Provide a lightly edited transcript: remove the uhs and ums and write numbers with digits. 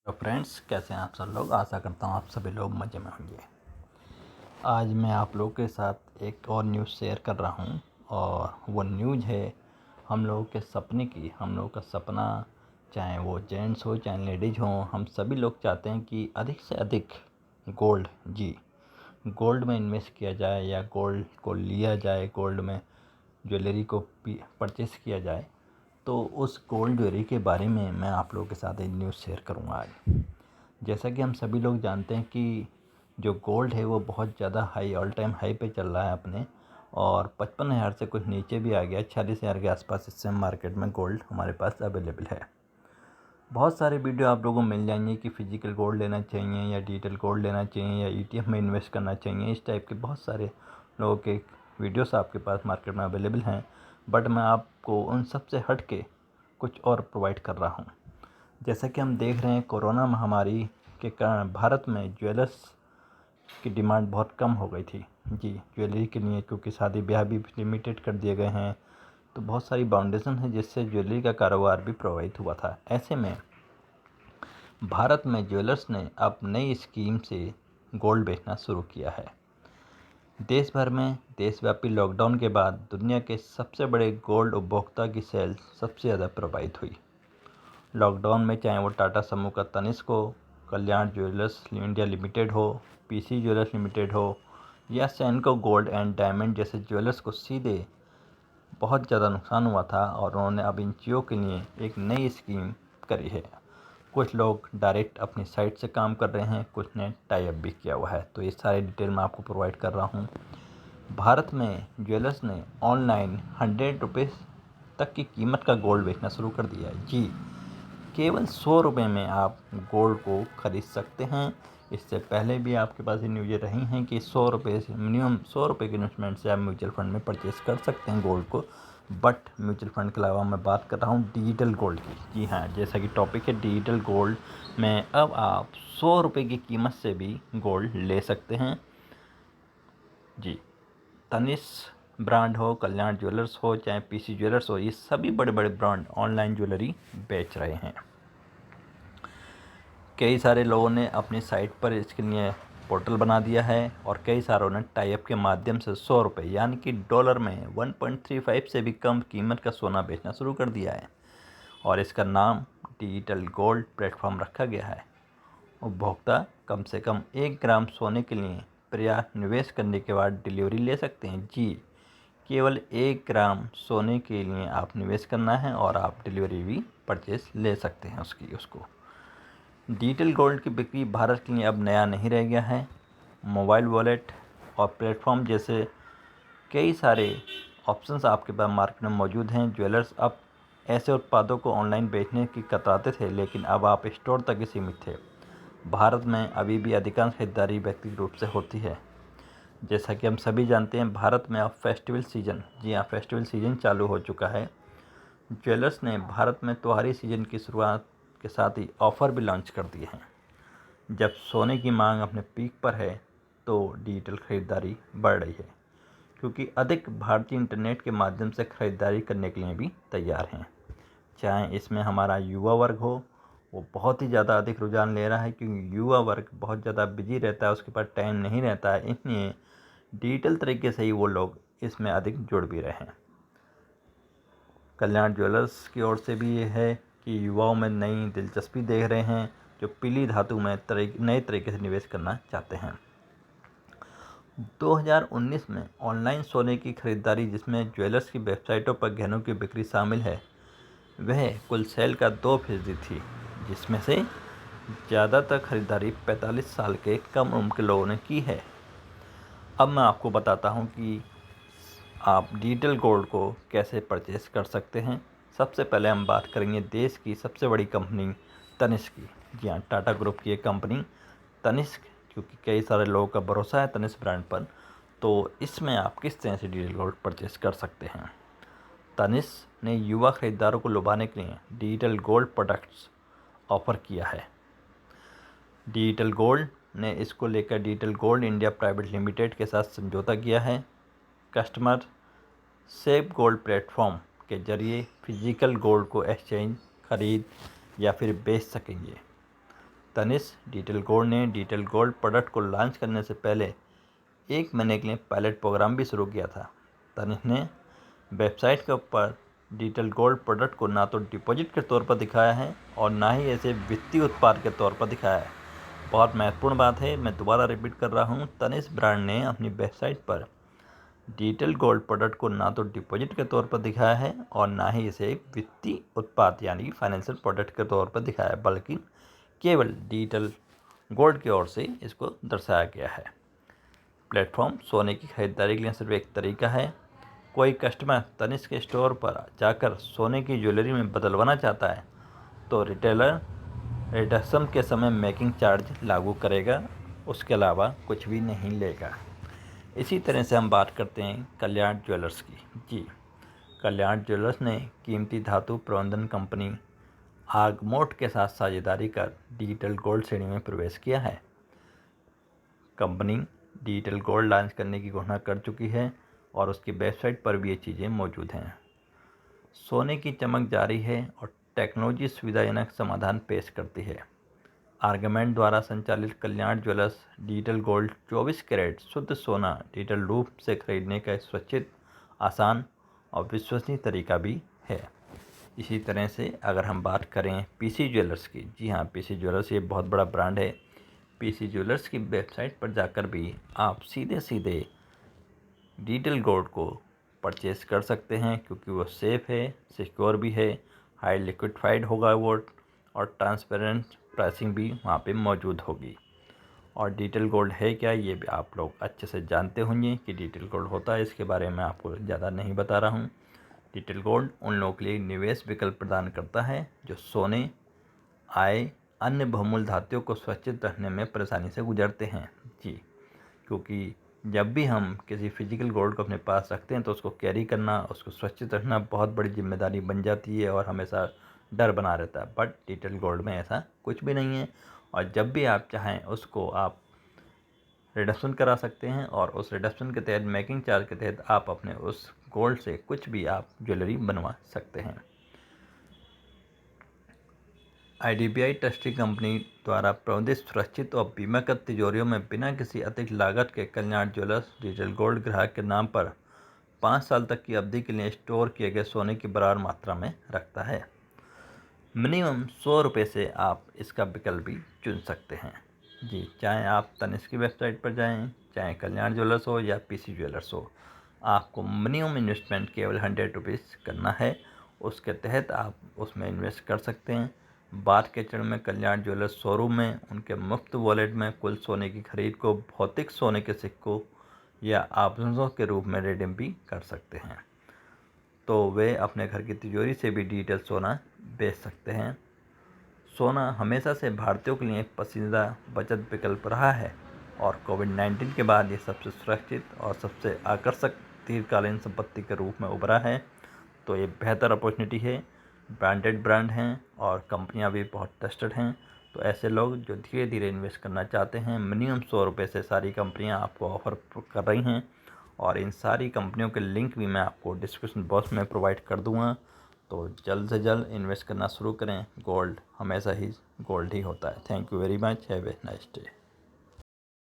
तो फ्रेंड्स, कैसे हैं आप सब लोग। आशा करता हूँ आप सभी लोग मज़े में होंगे। आज मैं आप लोगों के साथ एक और न्यूज़ शेयर कर रहा हूँ और वो न्यूज़ है हम लोगों के सपने की। हम लोगों का सपना, चाहे वो जेंट्स हो चाहे लेडीज हो, हम सभी लोग चाहते हैं कि अधिक से अधिक गोल्ड में इन्वेस्ट किया जाए या गोल्ड को लिया जाए, गोल्ड में ज्वेलरी को परचेस किया जाए। तो उस गोल्ड ज्वेलरी के बारे में मैं आप लोगों के साथ एक न्यूज़ शेयर करूँगा आज। जैसा कि हम सभी लोग जानते हैं कि जो गोल्ड है वो बहुत ज़्यादा हाई, ऑल टाइम हाई पे चल रहा है अपने, और 55,000 से कुछ नीचे भी आ गया। 46,000 के आसपास इस समय मार्केट में गोल्ड हमारे पास अवेलेबल है। बहुत सारे वीडियो आप लोगों को मिल जाएंगे कि फ़िज़िकल गोल्ड लेना चाहिए या डिजिटल गोल्ड लेना चाहिए या ETF में इन्वेस्ट करना चाहिए। इस टाइप के बहुत सारे लोगों के वीडियोस आपके पास मार्केट में अवेलेबल हैं, बट मैं आपको उन सब से हट के कुछ और प्रोवाइड कर रहा हूँ। जैसा कि हम देख रहे हैं, कोरोना महामारी के कारण भारत में ज्वेलर्स की डिमांड बहुत कम हो गई थी ज्वेलरी के लिए, क्योंकि शादी ब्याह भी लिमिटेड कर दिए गए हैं। तो बहुत सारी बाउंडेशन है जिससे ज्वेलरी का कारोबार भी प्रभावित हुआ था। ऐसे में भारत में ज्वेलर्स ने अब नई स्कीम से गोल्ड बेचना शुरू किया है। देश भर में देशव्यापी लॉकडाउन के बाद दुनिया के सबसे बड़े गोल्ड उपभोक्ता की सेल्स सबसे ज़्यादा प्रभावित हुई। लॉकडाउन में चाहे वो टाटा समूह का तनिष्क हो, कल्याण ज्वेलर्स इंडिया लिमिटेड हो, PC ज्वेलर्स लिमिटेड हो या सेनको गोल्ड एंड डायमंड जैसे ज्वेलर्स को सीधे बहुत ज़्यादा नुकसान हुआ था, और उन्होंने अब इन चीज़ों के लिए एक नई स्कीम करी है। कुछ लोग डायरेक्ट अपनी साइट से काम कर रहे हैं, कुछ ने टाई अप भी किया हुआ है। तो ये सारे डिटेल मैं आपको प्रोवाइड कर रहा हूँ। भारत में ज्वेलर्स ने ऑनलाइन 100 रुपये तक की कीमत का गोल्ड बेचना शुरू कर दिया है। केवल 100 रुपये में आप गोल्ड को ख़रीद सकते हैं। इससे पहले भी आपके पास ये न्यूज़ें रही हैं कि 100 रुपये से मिनिमम 100 रुपये के इन्वेस्टमेंट से आप म्यूचुअल फंड में परचेज़ कर सकते हैं गोल्ड को। बट म्यूचुअल फंड के अलावा मैं बात कर रहा हूँ डिजिटल गोल्ड की। जी हाँ, जैसा कि टॉपिक है डिजिटल गोल्ड में, अब आप 100 रुपये की कीमत से भी गोल्ड ले सकते हैं। तनिष्क ब्रांड हो, कल्याण ज्वेलर्स हो चाहे PC ज्वेलर्स हो, ये सभी बड़े बड़े ब्रांड ऑनलाइन ज्वेलरी बेच रहे हैं। कई सारे लोगों ने अपनी साइट पर इसके लिए पोर्टल बना दिया है, और कई सारों ने टाई अप के माध्यम से 100 रुपये यानी कि डॉलर में 1.35 से भी कम कीमत का सोना बेचना शुरू कर दिया है, और इसका नाम डिजिटल गोल्ड प्लेटफॉर्म रखा गया है। उपभोक्ता कम से कम 1 ग्राम सोने के लिए पर्याप्त निवेश करने के बाद डिलीवरी ले सकते हैं। केवल 1 ग्राम सोने के लिए आप निवेश करना है और आप डिलीवरी भी परचेस ले सकते हैं उसको। डिजिटल गोल्ड की बिक्री भारत के लिए अब नया नहीं रह गया है। मोबाइल वॉलेट और प्लेटफॉर्म जैसे कई सारे ऑप्शंस आपके पास मार्केट में मौजूद हैं। ज्वेलर्स अब ऐसे उत्पादों को ऑनलाइन बेचने की कतराते थे, लेकिन अब आप स्टोर तक ही सीमित थे। भारत में अभी भी अधिकांश खरीदारी व्यक्तिगत रूप से होती है। जैसा कि हम सभी जानते हैं, भारत में अब फेस्टिवल सीज़न, जी हाँ, फेस्टिवल सीज़न चालू हो चुका है। ज्वेलर्स ने भारत में त्योहारी सीज़न की शुरुआत के साथ ही ऑफ़र भी लॉन्च कर दिए हैं। जब सोने की मांग अपने पीक पर है तो डिजिटल खरीदारी बढ़ रही है, क्योंकि अधिक भारतीय इंटरनेट के माध्यम से खरीदारी करने के लिए भी तैयार हैं। चाहे इसमें हमारा युवा वर्ग हो, वो बहुत ही ज़्यादा अधिक रुझान ले रहा है, क्योंकि युवा वर्ग बहुत ज़्यादा बिजी रहता है, उसके पास टाइम नहीं रहता है, इसलिए डिजिटल तरीके से ही वो लोग इसमें अधिक जुड़ भी रहे हैं। कल्याण ज्वेलर्स की ओर से भी ये है कि युवाओं में नई दिलचस्पी देख रहे हैं जो पीली धातु में नए तरीके से निवेश करना चाहते हैं। 2019 में ऑनलाइन सोने की खरीदारी, जिसमें ज्वेलर्स की वेबसाइटों पर गहनों की बिक्री शामिल है, वह कुल सेल का 2% थी, जिसमें से ज़्यादातर खरीदारी 45 साल के कम उम्र के लोगों ने की है। अब मैं आपको बताता हूँ कि आप डिजिटल गोल्ड को कैसे परचेस कर सकते हैं। सबसे पहले हम बात करेंगे देश की सबसे बड़ी कंपनी तनिष्क की। जी हाँ, टाटा ग्रुप की एक कंपनी तनिष्क, क्योंकि कई सारे लोगों का भरोसा है तनिष्क ब्रांड पर। तो इसमें आप किस तरह से डिजिटल गोल्ड परचेस कर सकते हैं। तनिष्क ने युवा खरीदारों को लुभाने के लिए डिजिटल गोल्ड प्रोडक्ट्स ऑफर किया है। डिजिटल गोल्ड ने इसको लेकर digital gold India private limited के साथ समझौता किया है। कस्टमर सेफ गोल्ड प्लेटफॉर्म के जरिए फिजिकल गोल्ड को एक्सचेंज, खरीद या फिर बेच सकेंगे। तनिष्क डिजिटल गोल्ड ने डिजिटल गोल्ड प्रोडक्ट को लॉन्च करने से पहले 1 महीने के लिए पायलट प्रोग्राम भी शुरू किया था। तनिष्क ने वेबसाइट के ऊपर डिजिटल गोल्ड प्रोडक्ट को ना तो डिपॉजिट के तौर पर दिखाया है और ना ही ऐसे वित्तीय उत्पाद के तौर पर दिखाया है। बहुत महत्वपूर्ण बात है, मैं दोबारा रिपीट कर रहा हूँ, तनिष्क ब्रांड ने अपनी वेबसाइट पर डिजिटल गोल्ड प्रोडक्ट को ना तो डिपॉजिट के तौर पर दिखाया है और ना ही इसे वित्तीय उत्पाद यानी फाइनेंशियल प्रोडक्ट के तौर पर दिखाया है, बल्कि केवल डिजिटल गोल्ड की ओर से इसको दर्शाया गया है। प्लेटफॉर्म सोने की खरीदारी के लिए सिर्फ एक तरीका है। कोई कस्टमर तनिष्क के स्टोर पर जाकर सोने की ज्वेलरी में बदलवाना चाहता है तो रिटेलर रिडक्शन के समय मेकिंग चार्ज लागू करेगा, उसके अलावा कुछ भी नहीं लेगा। इसी तरह से हम बात करते हैं कल्याण ज्वेलर्स की। जी, कल्याण ज्वेलर्स ने कीमती धातु प्रबंधन कंपनी आगमोट के साथ साझेदारी कर डिजिटल गोल्ड श्रेणी में प्रवेश किया है। कंपनी डिजिटल गोल्ड लॉन्च करने की घोषणा कर चुकी है और उसकी वेबसाइट पर भी ये चीज़ें मौजूद हैं। सोने की चमक जारी है और टेक्नोलॉजी सुविधाजनक समाधान पेश करती है। आर्गमेंट द्वारा संचालित कल्याण ज्वेलर्स डिजिटल गोल्ड 24 कैरेट शुद्ध सोना डिजिटल रूप से खरीदने का सुरक्षित, आसान और विश्वसनीय तरीका भी है। इसी तरह से अगर हम बात करें पीसी ज्वेलर्स की, जी हाँ, पीसी ज्वेलर्स ये बहुत बड़ा ब्रांड है। पीसी ज्वेलर्स की वेबसाइट पर जाकर भी आप सीधे सीधे डिजिटल गोल्ड को परचेस कर सकते हैं, क्योंकि वो सेफ़ है, सिक्योर भी है, हाई लिक्विडिफाइड होगा वो और ट्रांसपेरेंट प्राइसिंग भी वहाँ पे मौजूद होगी। और डिजिटल गोल्ड है क्या, ये भी आप लोग अच्छे से जानते होंगे कि डिजिटल गोल्ड होता है। इसके बारे में आपको ज़्यादा नहीं बता रहा हूँ। डिजिटल गोल्ड उन लोगों के लिए निवेश विकल्प प्रदान करता है जो सोने, आय, अन्य बहुमूल्य धातुओं को सुरक्षित रखने में परेशानी से गुजरते हैं। जी, क्योंकि जब भी हम किसी फिजिकल गोल्ड को अपने पास रखते हैं तो उसको कैरी करना, उसको सुरक्षित रखना बहुत बड़ी जिम्मेदारी बन जाती है और हमेशा डर बना रहता है। बट डिजिटल गोल्ड में ऐसा कुछ भी नहीं है और जब भी आप चाहें उसको आप रिडक्शन करा सकते हैं और उस रिडक्शन के तहत, मेकिंग चार्ज के तहत, आप अपने उस गोल्ड से कुछ भी आप ज्वेलरी बनवा सकते हैं। IDBI ट्रस्टी कंपनी द्वारा प्रबंधित सुरक्षित और बीमाकृत तिजोरियों में बिना किसी अतिरिक्त लागत के कल्याण ज्वेलर्स डिजिटल गोल्ड ग्राहक के नाम पर 5 साल तक की अवधि के लिए स्टोर किए गए सोने की बराबर मात्रा में रखता है। मिनिमम 100 रुपये से आप इसका विकल्प भी चुन सकते हैं। जी, चाहे आप तनिष्क की वेबसाइट पर जाएं, चाहे कल्याण ज्वेलर्स हो या पीसी ज्वेलर्स हो, आपको मिनिमम इन्वेस्टमेंट केवल 100 रुपीज़ करना है। उसके तहत आप उसमें इन्वेस्ट कर सकते हैं। बाद के चरण में कल्याण ज्वेलर्स शोरूम में उनके मुफ्त वॉलेट में कुल सोने की खरीद को भौतिक सोने के सिक्कों या आभूषणों के रूप में रिडीम भी कर सकते हैं, तो वे अपने घर की तिजोरी से भी डिजिटल सोना बेच सकते हैं। सोना हमेशा से भारतीयों के लिए एक पसंदीदा बचत विकल्प रहा है और कोविड-19 के बाद ये सबसे सुरक्षित और सबसे आकर्षक दीर्घकालीन संपत्ति के रूप में उभरा है। तो ये बेहतर अपॉर्चुनिटी है। ब्रांडेड ब्रांड हैं और कंपनियां भी बहुत ट्रस्टेड हैं। तो ऐसे लोग जो धीरे धीरे इन्वेस्ट करना चाहते हैं, मिनिमम 100 रुपये से सारी कंपनियां आपको ऑफ़र कर रही हैं और इन सारी कंपनियों के लिंक भी मैं आपको डिस्क्रिप्शन बॉक्स में प्रोवाइड कर दूंगा। तो जल्द से जल्द इन्वेस्ट करना शुरू करें। गोल्ड हमेशा ही गोल्ड ही होता है। Thank you very much. Have a nice day.